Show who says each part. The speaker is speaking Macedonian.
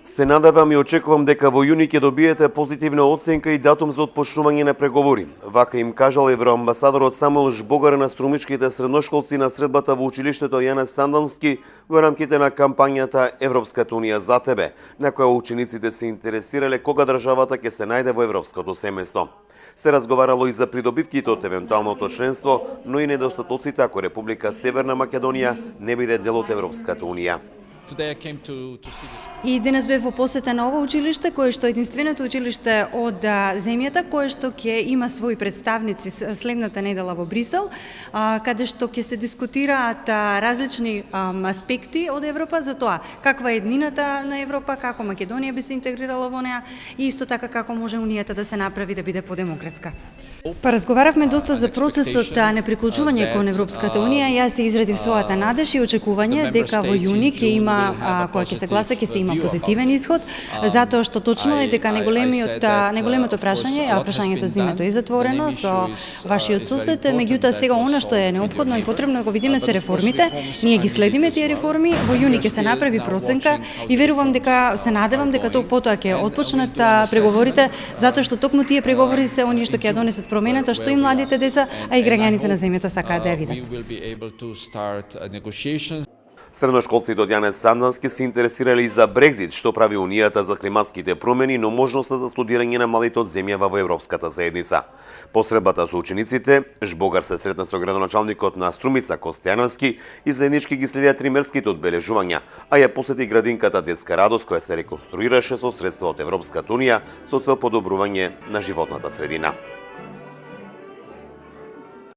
Speaker 1: Се надевам и очекувам дека во јуни ќе добиете позитивна оценка и датум за отпочнување на преговори. Вака им кажал евроамбасадорот Самуел Жбогар на струмичките средношколци на средбата во училиштето Јане Сандански во рамките на кампањата Европската унија за тебе, на која учениците се интересирале кога државата ќе се најде во европското семејство. Се разговарало и за придобивките од евентуалното членство, но и недостатоците ако Република Северна Македонија не биде дел од Европската унија.
Speaker 2: И денес бев во посета на ова училиште, кое што е единственото училиште од земјата, кое што ќе има своји представници следната недела во Брисел, каде што ќе се дискутираат различни аспекти од Европа за тоа каква е еднината на Европа, како Македонија би се интегрирала во неа и исто така како може Унијата да се направи да биде подемократска. Па разговаравме доста за процесот на приклучување кон Европската унија. Јас се израдив својата надеж и очекување дека во јуни ќе има кога ќе се гласа ќе се има позитивен исход, затоа што точно е дека најголемото прашање, прашањето за името е затворено со вашиот сосед, меѓутоа сега она што е неопходно и потребно да го видиме се реформите. Ние ги следиме тие реформи, во јуни ќе се направи проценка и верувам дека се надевам дека потоа ќе отпочнат преговорите, затоа што токму тие преговори се оние што ќе ја донесат промената што и младите деца, а и граѓаните на земјата сакаат да ја видат.
Speaker 1: Средношколците од Јане Сандански се интересирали и за Брекзит, што прави Унијата за климатските промени, но можноста за студирање на младите од земјава во Европската заедница. По средбата со учениците, Жбогар се сретна со градоначалникот на Струмица Костјановски и заеднички ги следија тримерските одбележувања, а ја посети градинката Детска радост која се реконструираше со средства од Европската унија со цел подобрување на животната средина.